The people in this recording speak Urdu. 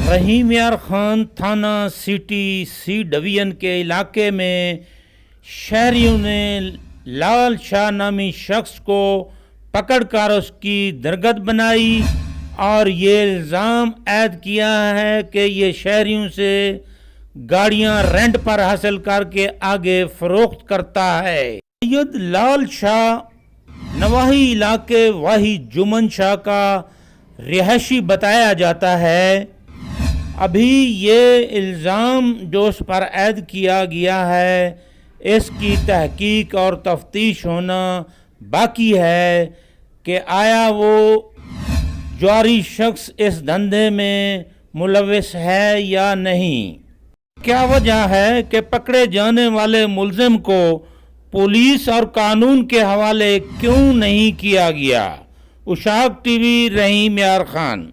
رحیم یار خان تھانہ سٹی سی ڈویژن کے علاقے میں شہریوں نے لال شاہ نامی شخص کو پکڑ کر اس کی درگت بنائی اور یہ الزام عائد کیا ہے کہ یہ شہریوں سے گاڑیاں رینٹ پر حاصل کر کے آگے فروخت کرتا ہے۔ سید لال شاہ نواحی علاقے واہی جمن شاہ کا رہائشی بتایا جاتا ہے۔ ابھی یہ الزام جو اس پر عائد کیا گیا ہے اس کی تحقیق اور تفتیش ہونا باقی ہے کہ آیا وہ جواری شخص اس دھندے میں ملوث ہے یا نہیں۔ کیا وجہ ہے کہ پکڑے جانے والے ملزم کو پولیس اور قانون کے حوالے کیوں نہیں کیا گیا؟ اشاق ٹی وی، رحیم یار خان۔